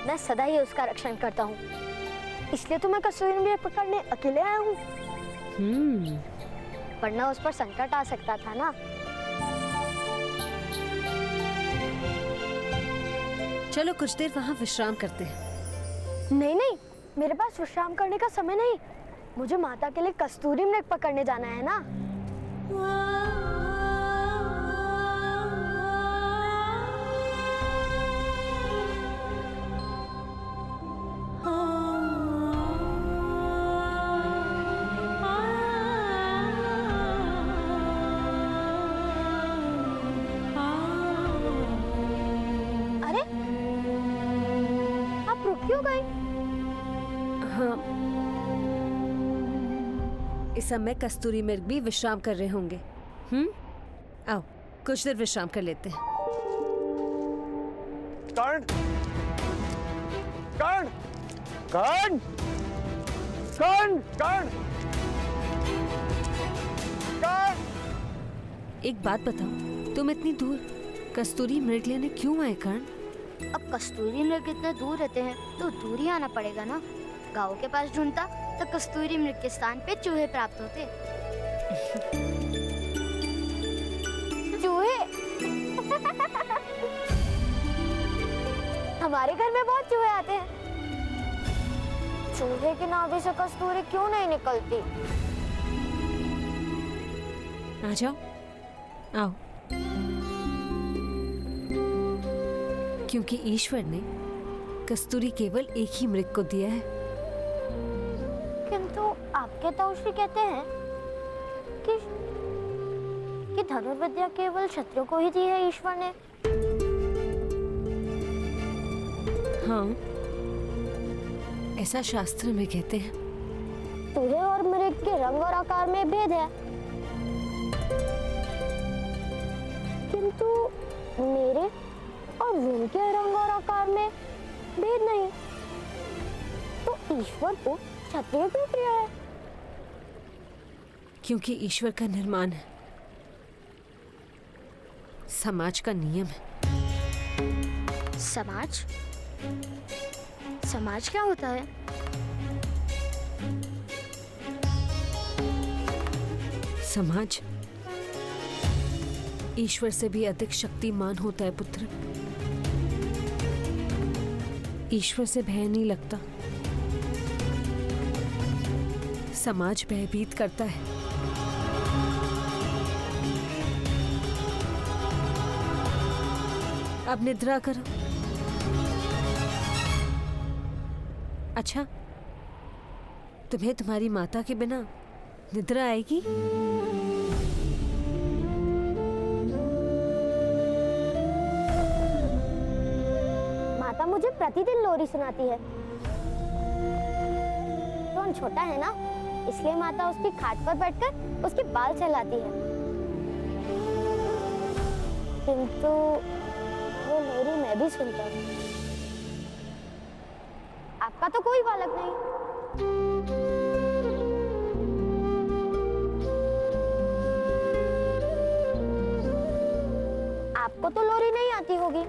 मैं सदा ही उसका रक्षण करता हूँ, इसलिए तो मैं कस्तूरी मृग पकड़ने अकेले आया हूँ। वरना उस पर संकट आ सकता था ना। चलो कुछ देर वहाँ विश्राम करते हैं। नहीं नहीं, मेरे पास विश्राम करने का समय नहीं। मुझे माता के लिए कस्तूरी मृग पकड़ने जाना है ना। अरे, आप रुक क्यों गए? हाँ, इस समय कस्तूरी मृग भी विश्राम कर रहे होंगे। आओ कुछ देर विश्राम कर लेते हैं। कर्ण, कर्ण, कर्ण, कर्ण, कर्ण, कर्ण। एक बात बताओ, तुम इतनी दूर कस्तूरी मृग लेने क्यों आए कर्ण? अब कस्तूरी मृग इतने दूर रहते हैं तो दूर ही आना पड़ेगा ना। गाँव के पास ढूंढता तो कस्तूरी मृग के स्थान पे चूहे प्राप्त होते। चूहे? हमारे घर में बहुत चूहे आते हैं। चूहे के नाभि से कस्तूरी क्यों नहीं निकलती? आ जाओ, आओ। क्योंकि ईश्वर ने कस्तूरी केवल एक ही मृग को दिया है। किंतु आपके ताऊश्री कहते हैं कि धनुर्विद्या केवल क्षत्रियो को ही दी है ईश्वर ने। हाँ, ऐसा शास्त्र में कहते हैं। चूहे और मृग के रंग और आकार में भेद है, किंतु मेरे और उनके रंग और आकार में भेद नहीं। तो ईश्वर को क्षत्रिय क्यों प्रिय है? क्योंकि ईश्वर का निर्माण है, समाज का नियम है। समाज? समाज क्या होता है? समाज ईश्वर से भी अधिक शक्तिमान होता है पुत्र। ईश्वर से भय नहीं लगता, समाज भयभीत करता है। अब निद्रा करो। अच्छा, तुम्हें तुम्हारी माता के बिना निद्रा आएगी? माता मुझे प्रतिदिन लोरी सुनाती है। कौन छोटा है ना, इसलिए माता उसकी खाट पर बैठकर उसके बाल सहलाती है। किंतु वो लोरी मैं भी सुनता हूँ। आपका तो कोई बालक नहीं। आपको तो लोरी नहीं आती होगी।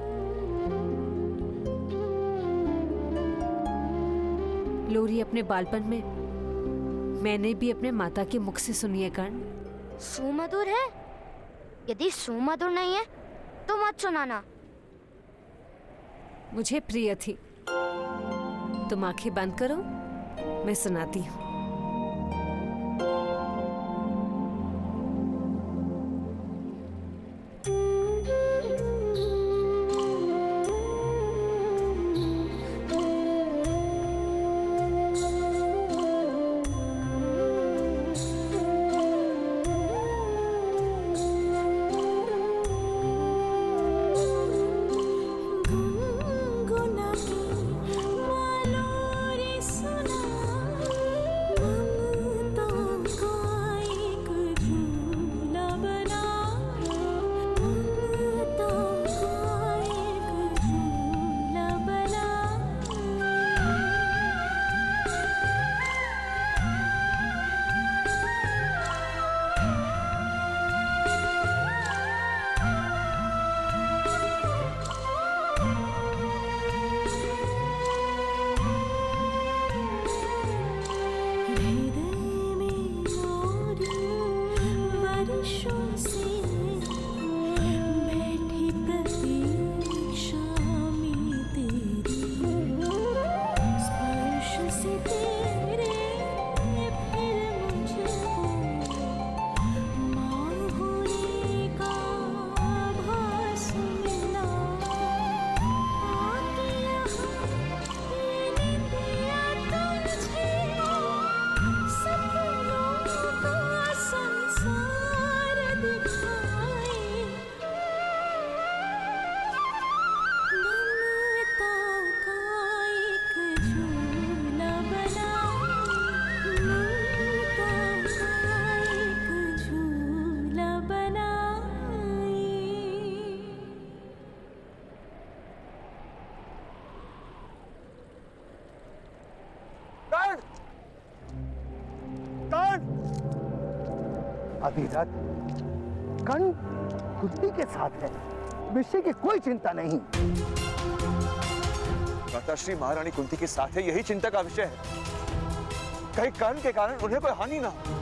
लोरी अपने बालपन में मैंने भी अपने माता के मुख से सुनी है कर्ण। सुमधुर है? यदि सुमधुर नहीं है तो मत सुनाना। मुझे प्रिय थी। तुम आंखें बंद करो, मैं सुनाती हूँ। अधिरथ, कर्ण कुंती के साथ है, विषय की कोई चिंता नहीं। माताश्री महारानी कुंती के साथ है, यही चिंता का विषय है। कहीं कर्ण के कारण उन्हें कोई हानि ना हो।